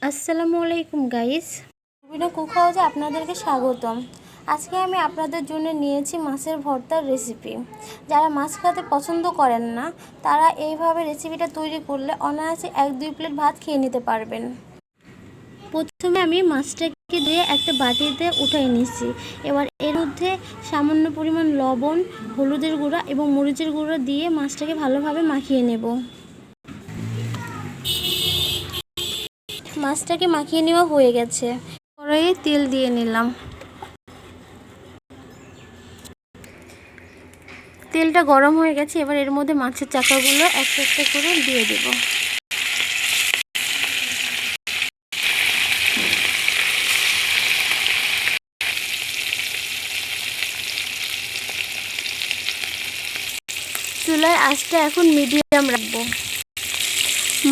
আসসালামু আলাইকুম guys, Rubina cook হাউসে আপনাদেরকে স্বাগতম। আজকে আমি আপনাদের জন্য নিয়েছি মাছের ভর্তার রেসিপি। যারা মাছ খেতে পছন্দ করেন না তারা এইভাবে রেসিপিটা তৈরি করলে অনায়াসে 1-2 প্লেট ভাত খেয়ে নিতে পারবেন। প্রথমে আমি মাছটাকে ধুয়ে একটা বাটিতে উঠাই নিচ্ছি। এবার এর মধ্যে সামান্য পরিমাণ লবণ, হলুদের গুঁড়া এবং মরিচের গুঁড়ো দিয়ে মাছটাকে ভালোভাবে মাখিয়ে নেব। মাছটাকে মাখিয়ে নেওয়া হয়ে গেছে। কড়াইয়ে তেল দিয়ে নিলাম। তেলটা গরম হয়ে গেছে। এবার এর মধ্যে মাছের চাকাগুলো একটা একটা করে দিয়ে দেব। চুলায় আঁচটা এখন মিডিয়াম রাখবো।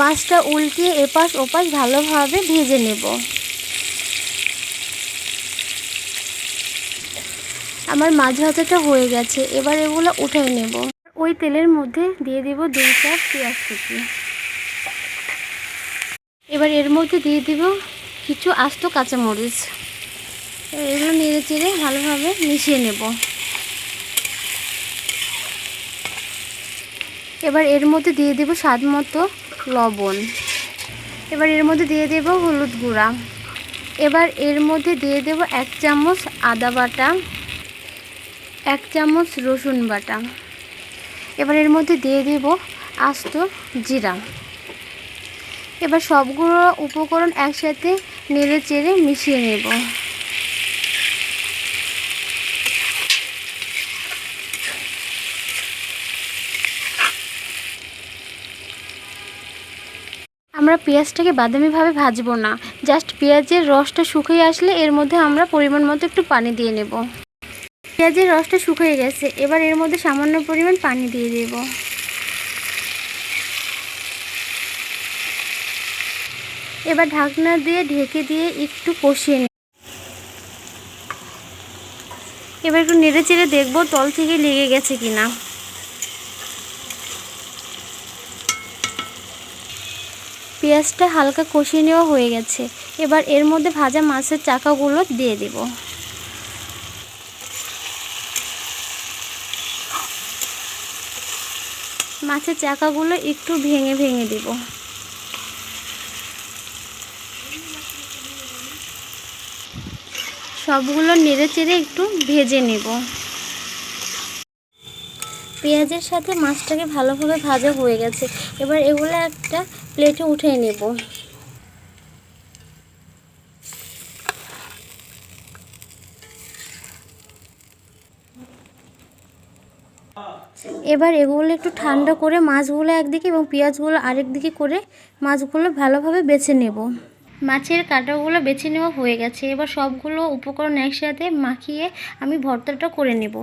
মাছটা উল্টিয়ে এপাশ ওপাশ ভালোভাবে ভেজে নেব। আমার মাছ ভাজাটা হয়ে গেছে। এবার এগুলো উঠে নেব। ওই তেলের মধ্যে দিয়ে দেব 2 চার পেঁয়াজ কুচি। এবার এর মধ্যে দিয়ে দেব কিছু আস্ত কাঁচামরিচ। এগুলো নেড়ে চেড়ে ভালোভাবে মিশিয়ে নেব। এবার এর মধ্যে দিয়ে দেব স্বাদ মতো লবণ। এবার এর মধ্যে দিয়ে দেব হলুদ গুঁড়া। এবার এর মধ্যে দিয়ে দেব 1 চামচ আদা বাটা, 1 চামচ রসুন বাটা। এবার এর মধ্যে দিয়ে দেব আস্ত জিরা। এবার সবগুলো উপকরণ একসাথে নেড়ে চেড়ে মিশিয়ে নেব। আমরা পেঁয়াজটাকে বাদামিভাবে ভাজবো না, জাস্ট পেঁয়াজের রসটা শুকিয়ে আসলে এর মধ্যে আমরা পরিমাণ মতো একটু পানি দিয়ে নেব। পেঁয়াজের রসটা শুকিয়ে গেছে। এবার এর মধ্যে সামান্য পরিমাণ পানি দিয়ে দেব। এবার ঢাকনা দিয়ে ঢেকে দিয়ে একটু কষিয়ে নেব। এবার একটু নেড়ে চেড়ে দেখব তল থেকে লেগে গেছে কিনা। পেঁয়াজটা হালকা কষিয়ে নেওয়া হয়ে গেছে। এবার এর মধ্যে ভাজা মাছের চাকাগুলো দিয়ে দেব। মাছের চাকাগুলো একটু ভেঙে ভেঙে দেব। সবগুলো নেড়ে চেড়ে একটু ভেজে নেব। পেঁয়াজের সাথে মাছটাকে ভালোভাবে ভাজা হয়ে গেছে। এবার এগুলো একটা প্লেটে উঠিয়ে নেব। এবার এগুলো একটু ঠান্ডা করে মাছগুলো একদিকে এবং পেঁয়াজগুলো আরেক দিকে করে মাছগুলো ভালোভাবে বেছে নেব। মাছের কাঁটাগুলো বেছে নেওয়া হয়ে গেছে। এবার সবগুলো উপকরণ একসাথে মাখিয়ে আমি ভর্তাটা করে নেব।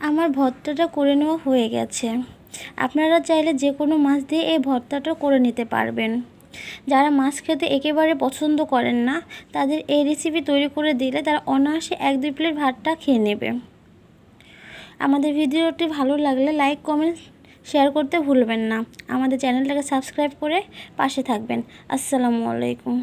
আমার ভর্তাটা করে নেওয়া হয়ে গেছে। আপনারা চাইলে যে কোনো মাছ দিয়ে এই ভর্তাটা করে নিতে পারবেন। যারা মাছ খেতে একেবারে পছন্দ করেন না তাদের এই রেসিপি তৈরি করে দিলে তারা অনায়াসে 1-2 প্লেট ভাতটা খেয়ে নেবে। আমাদের ভিডিওটি ভালো লাগলে লাইক, কমেন্ট, শেয়ার করতে ভুলবেন না। আমাদের চ্যানেলটাকে সাবস্ক্রাইব করে পাশে থাকবেন। আসসালামু আলাইকুম।